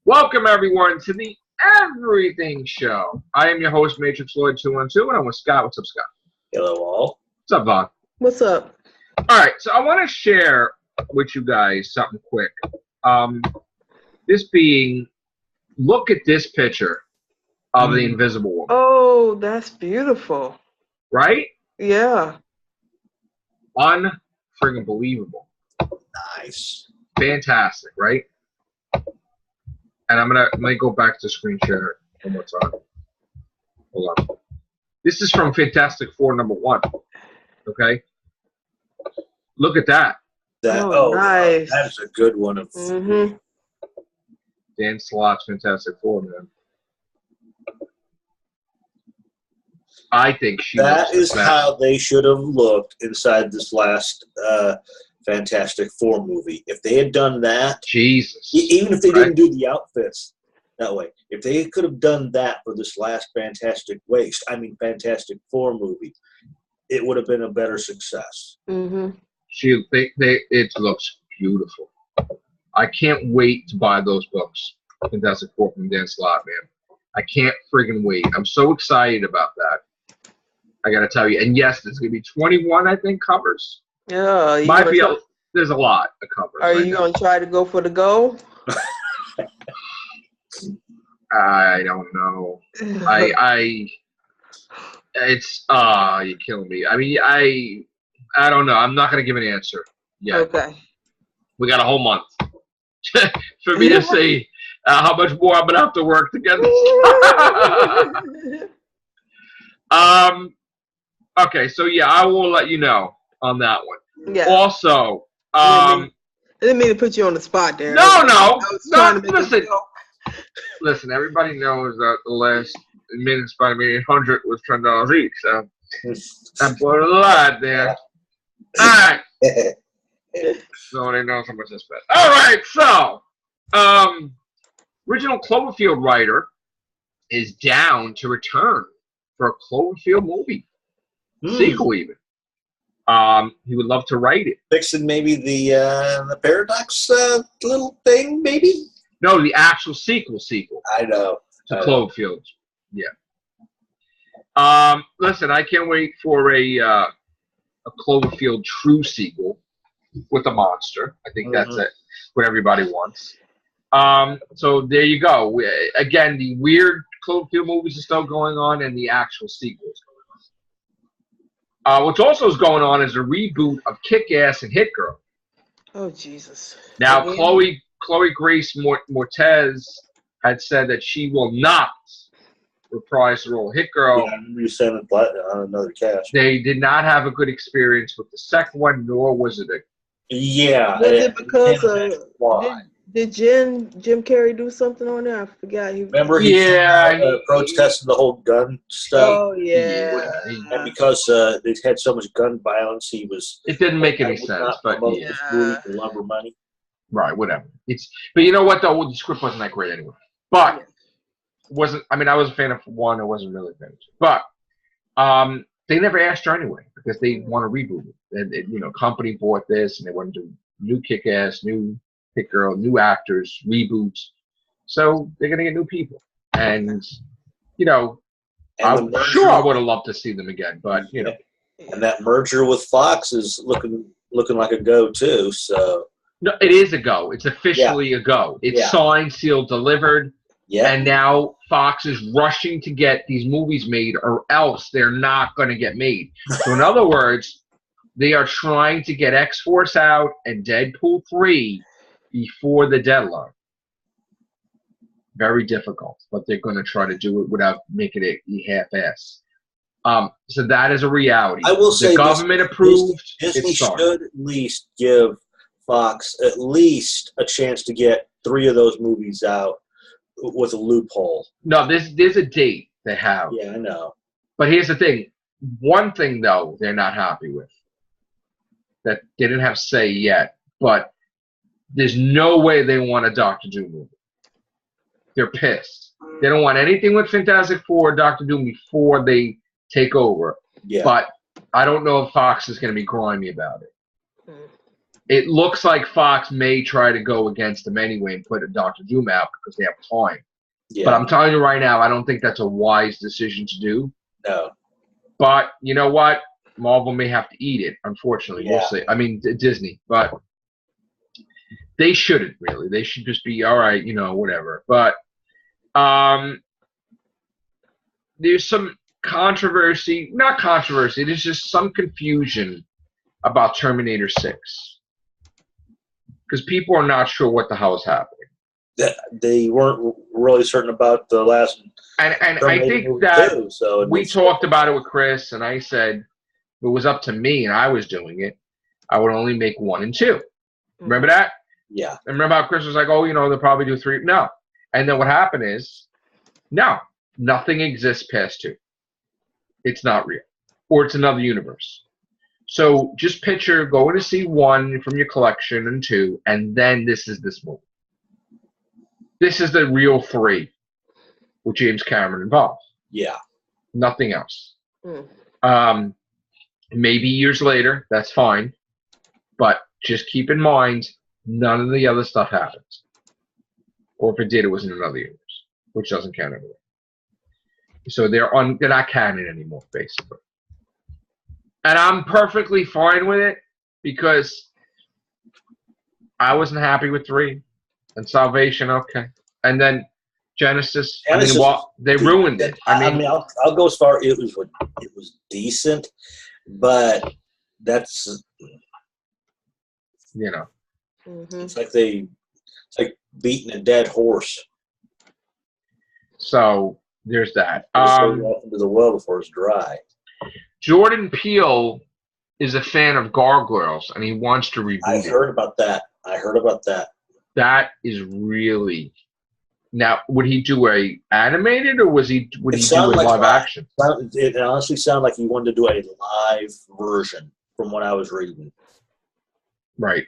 Welcome, everyone, to the Everything Show. I am your host, Matrix Lloyd 212, and I'm with Scott. What's up, Scott? Hello, all. What's up, Vaughn? What's up? All right, so I want to share with you guys something quick. This being, look at this picture of the Invisible Woman. Oh, that's beautiful. Right? Yeah. Unfriggin' believable. Nice. Fantastic, right? And let me go back to screen share one more time. Hold on. This is from Fantastic Four #1. Okay? Look at that. Nice. That is a good one. Dan Slott's Fantastic Four, man. I think that is how they should have looked inside this last Fantastic Four movie. If they had done that, Jesus, even if they didn't do the outfits that way, if they could have done that for this last Fantastic Four movie, it would have been a better success. It looks beautiful. I can't wait to buy those books. Fantastic Four from Dan Slott, man. I can't friggin' wait. I'm so excited about that. I gotta tell you. And yes, there's gonna be 21, I think, covers. Yeah. There's a lot of covers. Are you gonna try to go for the goal? I don't know. You're killing me. I mean, I don't know. I'm not gonna give an answer yet. Okay. We got a whole month for me to see how much more I'm gonna have to work to get this. Okay, so yeah, I will let you know on that one. Yeah. Also, I didn't mean to put you on the spot there. No. Listen, everybody knows that the last minutes by me 100 was $10 each, so I put a lot there. All right. Nobody knows how much I spent. All right, so original Cloverfield writer is down to return for a Cloverfield movie. Sequel, even. He would love to write it. Fixing maybe the paradox little thing, maybe? No, the actual sequel. I know. To Cloverfield. Yeah. Listen, I can't wait for a Cloverfield true sequel with a monster. I think that's what everybody wants. So there you go. Again, the weird Cloverfield movies are still going on, and the actual sequels. What also is going on is a reboot of Kick-Ass and Hit Girl. Oh, Jesus. Now, Chloe Grace Moretz had said that she will not reprise the role of Hit Girl. Yeah, I remember you saying it on another cast. They did not have a good experience with the second one, nor was it Yeah. Was it because of... Why? Did Jim Carrey do something on there? I forgot. Remember he protested the whole gun stuff? Oh, yeah. And because they had so much gun violence, he was... It didn't make any sense, but... This movie for lumber money. Right, whatever. But you know what, though? The script wasn't that great anyway. But, I was a fan of one. I wasn't really a fan of two. But, they never asked her anyway, because they want to reboot it. And, company bought this, and they want to do new Kick-Ass, new Hit Girl, new actors, reboots. So they're going to get new people. And, I'm sure I would have loved to see them again, but, And that merger with Fox is looking like a go, too, so... No, it is a go. It's officially a go. It's signed, sealed, delivered. Yeah. And now Fox is rushing to get these movies made, or else they're not going to get made. So in other words, they are trying to get X-Force out and Deadpool 3 before the deadline. Very difficult, but they're going to try to do it without making it half-ass. So that is a reality. I will say the government approved. Disney should at least give Fox at least a chance to get 3 of those movies out with a loophole. No, there's a date they have. Yeah, I know. But here's the thing. One thing, though, they're not happy with. That they didn't have say yet, but there's no way they want a Doctor Doom movie. They're pissed. They don't want anything with Fantastic Four or Doctor Doom before they take over. Yeah. But I don't know if Fox is going to be grimy about it. it looks like Fox may try to go against them anyway and put a Doctor Doom out because they have time. Yeah. But I'm telling you right now, I don't think that's a wise decision to do. No. But you know what? Marvel may have to eat it, unfortunately. Yeah. We'll see. I mean, Disney. But they shouldn't, really. They should just be, all right, whatever. But there's some controversy. Not controversy. There's just some confusion about Terminator 6. Because people are not sure what the hell is happening. They weren't really certain about the last. And I think that too, so we talked about it with Chris, and I said if it was up to me and I was doing it, I would only make 1 and 2. Remember that? Yeah. And remember how Chris was like, oh, they'll probably do 3. No. And then what happened is, no, nothing exists past 2. It's not real. Or it's another universe. So just picture going to see 1 from your collection and 2, and then this movie. This is the real 3 with James Cameron involved. Yeah. Nothing else. Maybe years later, that's fine. But just keep in mind, none of the other stuff happens. Or if it did, it was in another universe, which doesn't count anyway. So they're not canon anymore, basically. And I'm perfectly fine with it because I wasn't happy with 3. And Salvation, okay. And then Genesis, they ruined it. I'll go as far. It was decent, but that's it's like beating a dead horse. So there's that. Into the well before it's dry. Jordan Peele is a fan of Gargoyles, and he wants to reboot it. I heard about that. That is really. Now, would he do a animated, or would he do a live action? It honestly sounded like he wanted to do a live version, from what I was reading. Right.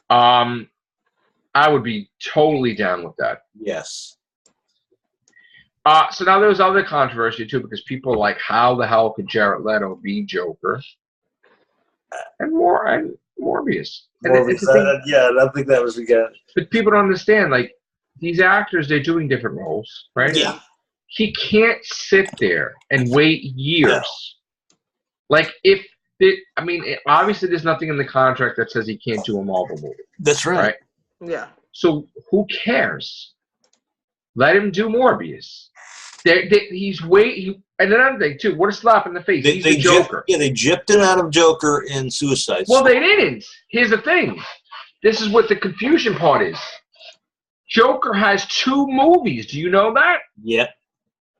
I would be totally down with that. Yes. So now there's other controversy too, because people are like, how the hell could Jared Leto be Joker? And Morbius. And I think that was again. But people don't understand, like, these actors, they're doing different roles, right? Yeah. He can't sit there and wait years. No. Like, obviously there's nothing in the contract that says he can't do a Marvel movie. That's right. Yeah. So who cares? Let him do Morbius. He's and another thing too. What a slap in the face! He's the Joker. They gypped him out of Joker in Suicide Squad. Well, they didn't. Here's the thing. This is what the confusion part is. Joker has 2 movies. Do you know that? Yep.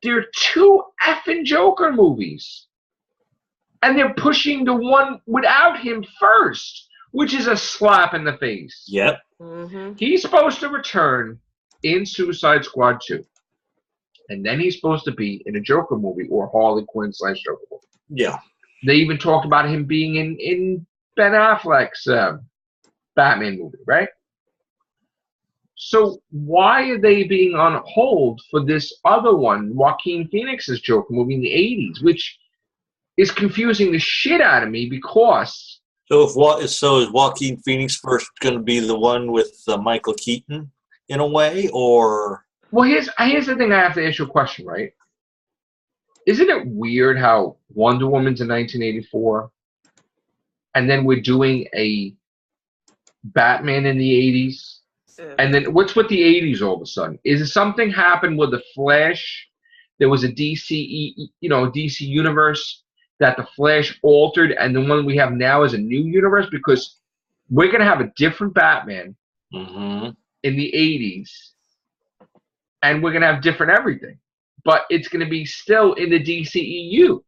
There are 2 effing Joker movies, and they're pushing the one without him first, which is a slap in the face. Yep. Mm-hmm. He's supposed to return in Suicide Squad 2. And then he's supposed to be in a Joker movie or Harley Quinn / Joker movie. Yeah. They even talked about him being in Ben Affleck's Batman movie, right? So why are they being on hold for this other one, Joaquin Phoenix's Joker movie in the 80s, which is confusing the shit out of me because... So is Joaquin Phoenix first going to be the one with Michael Keaton in a way, or... Well, here's the thing I have to ask you a question, right? Isn't it weird how Wonder Woman's in 1984, and then we're doing a Batman in the 80s? Yeah. And then what's with the 80s all of a sudden? Is it something happened with the Flash? There was a DC universe that the Flash altered, and the one we have now is a new universe? Because we're going to have a different Batman in the 80s. And we're going to have different everything. But it's going to be still in the DCEU.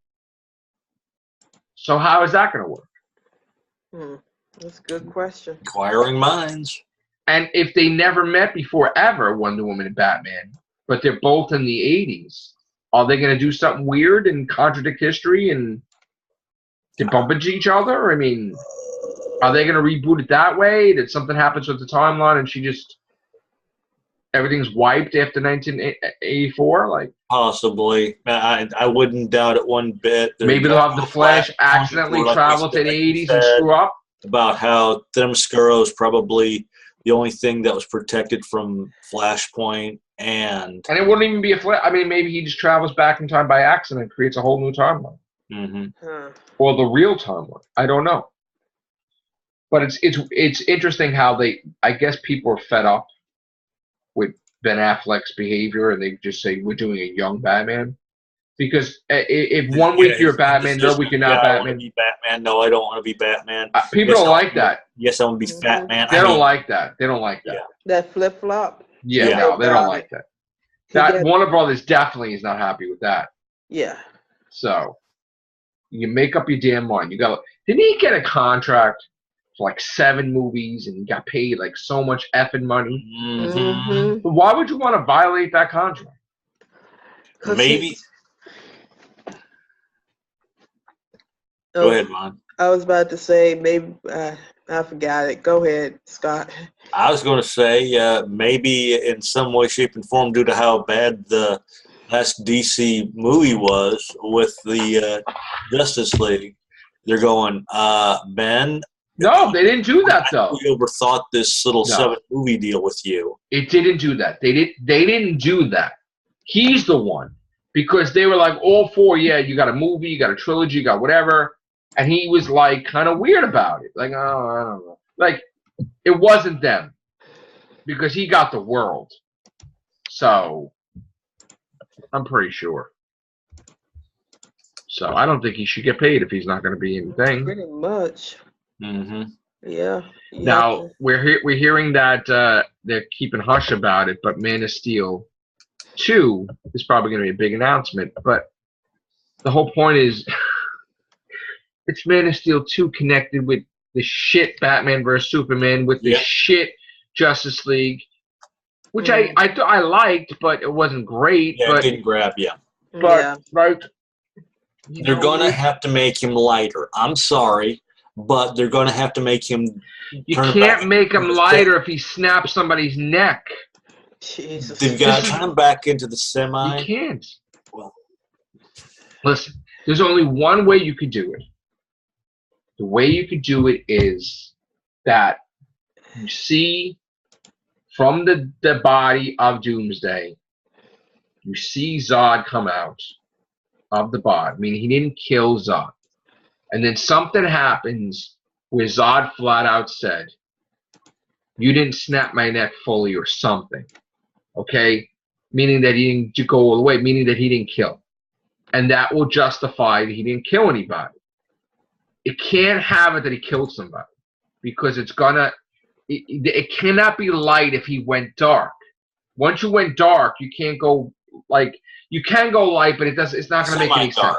So how is that going to work? That's a good question. Inquiring minds. And if they never met before ever, Wonder Woman and Batman, but they're both in the 80s, are they going to do something weird and contradict history and bump into each other? I mean, are they going to reboot it that way? That something happens with the timeline and she just... everything's wiped after 1984, like possibly. I wouldn't doubt it one bit. Maybe they'll have the Flash accidentally travel to the 80s and screw up. about how Themyscira is probably the only thing that was protected from Flashpoint, and it wouldn't even be a I mean, maybe he just travels back in time by accident and creates a whole new timeline. Or the real timeline. I don't know. But it's interesting how I guess people are fed up with Ben Affleck's behavior, and they just say, we're doing a young Batman. Because if one week you're Batman, another week you're not Batman. I want to be Batman. No, I don't want to be Batman. People don't like that. Yes, I want to be Fat Man. They don't like that. They don't like that. Yeah. That flip flop. Yeah, no, they don't like that. That Warner Brothers definitely is not happy with that. Yeah. So you make up your damn mind. Didn't he get a contract for like 7 movies and he got paid like so much effing money? Why would you want to violate that contract? Maybe. Go ahead, Ron. I was about to say, maybe, I forgot it. Go ahead, Scott. I was going to say, maybe in some way, shape, and form, due to how bad the last DC movie was with the Justice League, they're going, Ben? No, they didn't do that, though. We overthought this little 7-movie deal with you. It didn't do that. They didn't do that. He's the one. Because they were like, all 4, yeah, you got a movie, you got a trilogy, you got whatever. And he was like kind of weird about it. Like, oh, I don't know. Like, it wasn't them. Because he got the world. So, I'm pretty sure. So, I don't think he should get paid if he's not going to be anything. Pretty much. Yeah. Now, we're hearing that they're keeping hush about it, but Man of Steel 2 is probably going to be a big announcement. But the whole point is... It's Man of Steel 2 connected with the shit Batman vs. Superman, with the shit Justice League, which I liked, but it wasn't great. Yeah, but, it didn't grab you. But, right. They're going to have to make him lighter. I'm sorry, but they're going to have to make him... You can't make him lighter if he snaps somebody's neck. Jesus. They've got to turn him back into the semi. You can't. Well, listen, there's only one way you could do it. The way you could do it is that you see from the body of Doomsday, you see Zod come out of the body, meaning he didn't kill Zod. And then something happens where Zod flat out said, you didn't snap my neck fully or something. Okay? Meaning that he didn't go all the way, meaning that he didn't kill. And that will justify that he didn't kill anybody. It can't have it that he killed somebody because it cannot be light if he went dark. Once you went dark, you can't go you can go light, but it's not going to make any sense.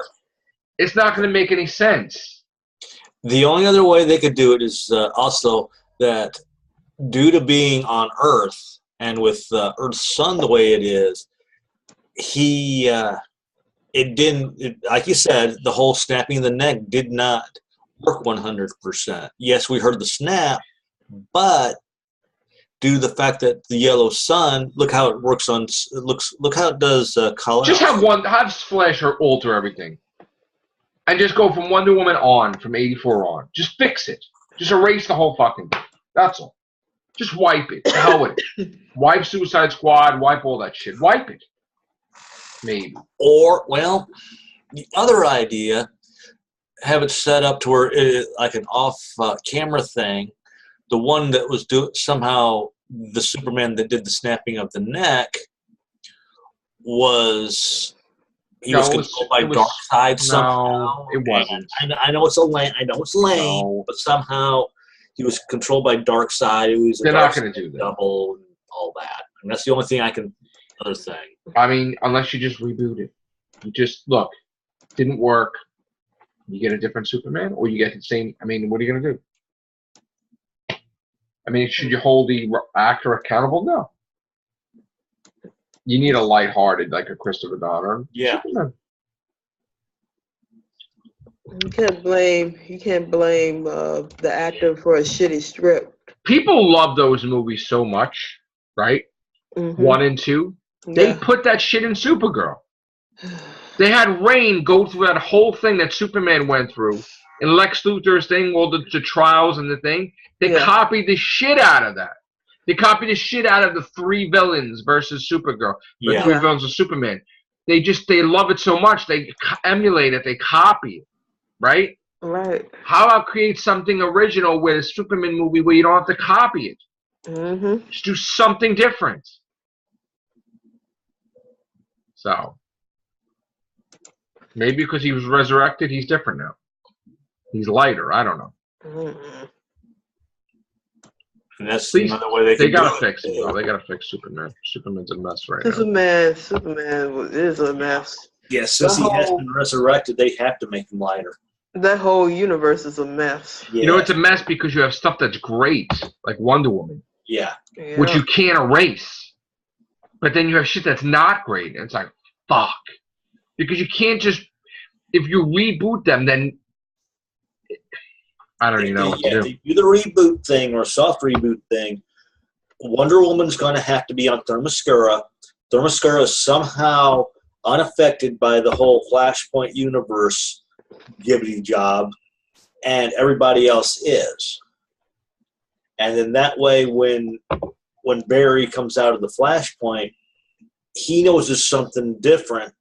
It's not going to make any sense. The only other way they could do it is also that due to being on Earth and with Earth's sun the way it is, it didn't, like you said, the whole snapping of the neck did not work 100%. Yes, we heard the snap, but due to the fact that the yellow sun, look how it works on, look how it does color. Just have Flash or alter everything. And just go from Wonder Woman on, from 84 on. Just fix it. Just erase the whole fucking thing. That's all. Just wipe it. The hell with it. Wipe Suicide Squad, wipe all that shit. Wipe it. Maybe. Or, well, the other idea, have it set up to where it, like an off-camera thing, the one that was somehow the Superman that did the snapping of the neck was... He was controlled by Darkseid somehow. No, it wasn't. I know it's lame, but somehow he was controlled by Darkseid. They're not going to do that. Double and all that. And that's the only thing other thing. I mean, unless you just reboot it. You just, look, didn't work. You get a different Superman, or you get the same. I mean, what are you going to do? I mean, should you hold the actor accountable? No. You need a lighthearted, like a Christopher Donner. Yeah. Superman. You can't blame the actor for a shitty script. People love those movies so much, right? 1 and 2. They put that shit in Supergirl. They had Rain go through that whole thing that Superman went through in Lex Luthor's thing, all the trials and the thing, they copied the shit out of that. They copied the shit out of the 3 villains versus Supergirl. The 3 villains of Superman. They love it so much, they emulate it, they copy it, right? Right. How about create something original with a Superman movie where you don't have to copy it? Mm-hmm. Just do something different. So, maybe because he was resurrected, he's different now. He's lighter. I don't know. Mm-hmm. And that's another way they gotta fix it. Though. They gotta fix Superman. Superman's a mess right now. Superman is a mess. Yeah, since he has been resurrected, they have to make him lighter. That whole universe is a mess. Yeah. You know, it's a mess because you have stuff that's great, like Wonder Woman. Yeah. Which you can't erase. But then you have shit that's not great, and it's like, fuck. Because you can't just, if you reboot them, then I don't even know what to do. If they do the reboot thing or a soft reboot thing, Wonder Woman's going to have to be on Themyscira. Themyscira is somehow unaffected by the whole Flashpoint universe gibbity job, and everybody else is. And then that way, when Barry comes out of the Flashpoint, he knows there's something different,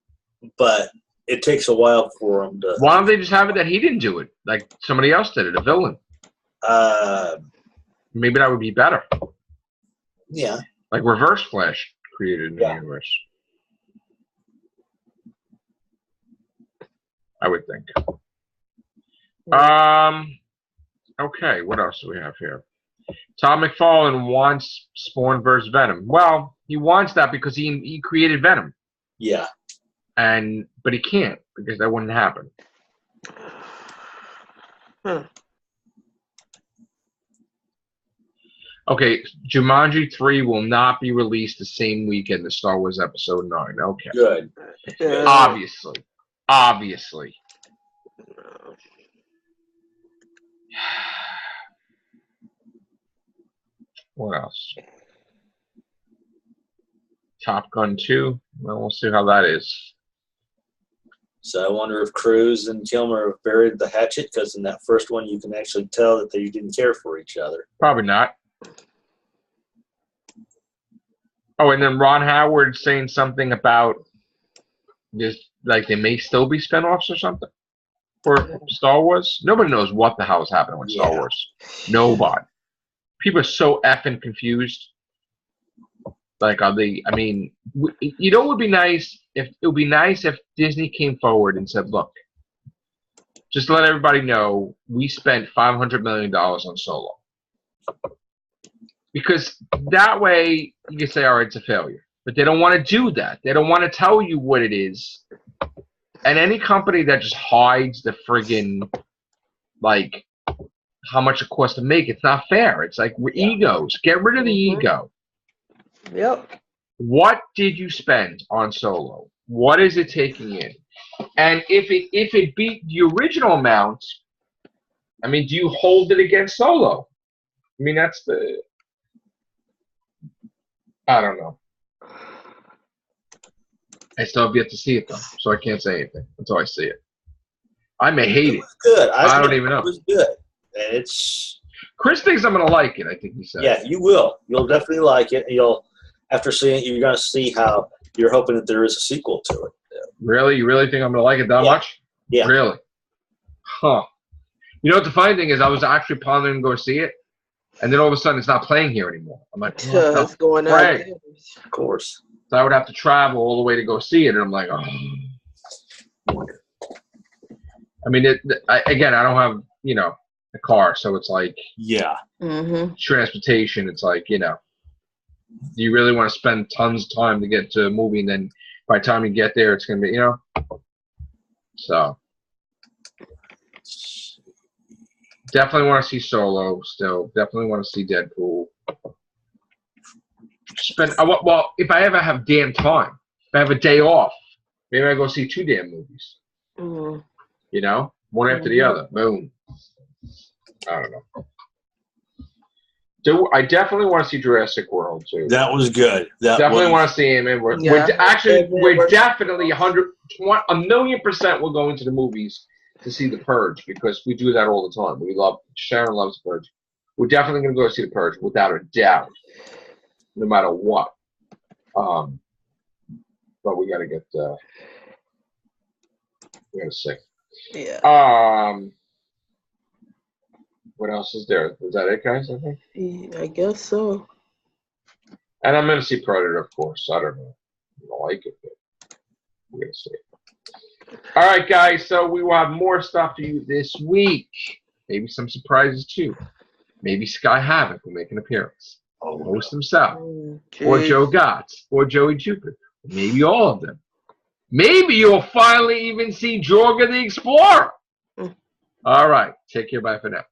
but it takes a while for him to... Why don't they just have it that he didn't do it? Like somebody else did it, a villain. Maybe that would be better. Yeah. Like Reverse Flash created in the universe. I would think. Okay, what else do we have here? Todd McFarlane wants Spawn versus Venom. Well, he wants that because he created Venom. Yeah. But he can't because that wouldn't happen. Okay, Jumanji 3 will not be released the same weekend as Star Wars Episode 9. Okay. Good. Obviously. What else? Top Gun 2. Well, we'll see how that is. So I wonder if Cruise and Kilmer have buried the hatchet, because in that first one you can actually tell that they didn't care for each other. Probably not. Oh, and then Ron Howard saying something about this, like they may still be spinoffs or something for Star Wars. Nobody knows what the hell is happening with Star Wars. Nobody. People are so effing confused. Like, are they? I mean, you know, it would be nice if Disney came forward and said, "Look, just to let everybody know, we spent $500 million on Solo," because that way you can say, "All right, it's a failure." But they don't want to do that. They don't want to tell you what it is. And any company that just hides the friggin' like how much it costs to make, it's not fair. It's like we're egos. Get rid of the ego. Yep. What did you spend on Solo? What is it taking in? And if it beat the original amount, I mean, do you hold it against Solo? I mean, that's the... I don't know. I still have yet to see it, though, so I can't say anything until I see it. I may hate it. Good. I don't even know. It was good. And it's... Chris thinks I'm going to like it, I think he said. Yeah, you will. You'll definitely like it. You'll, after seeing it, you're going to see how you're hoping that there is a sequel to it. Really? You really think I'm going to like it that much? Yeah. Really? Huh. You know what the funny thing is? I was actually planning to go see it, and then all of a sudden it's not playing here anymore. I'm like, it's going out. Right. Of course. So I would have to travel all the way to go see it, and I'm like, oh. I mean, again, I don't have, you know, a car, so it's like transportation. It's like, you know, do you really want to spend tons of time to get to a movie, and then by the time you get there, it's going to be, you know? So definitely want to see Solo still. Definitely want to see Deadpool. Well, if I ever have damn time, if I have a day off, maybe I go see 2 damn movies. You know? One after the other. Boom. I don't know. I definitely want to see Jurassic World too. That was good. Definitely want to see him. And we're definitely 100%. We're going to the movies to see The Purge because we do that all the time. Sharon loves The Purge. We're definitely going to go see The Purge without a doubt, no matter what. But we got to get, we got to see. Yeah. What else is there? Is that it, guys? I think. Yeah, I guess so. And I'm going to see Predator, of course. I don't know. I don't like it, but we're going to see it. All right, guys. So we will have more stuff for you this week. Maybe some surprises, too. Maybe Sky Havoc will make an appearance. Or the host himself. Or Joe Gotts. Or Joey Jupiter. Maybe all of them. Maybe you'll finally even see Jorga the Explorer. All right. Take care. Bye for now.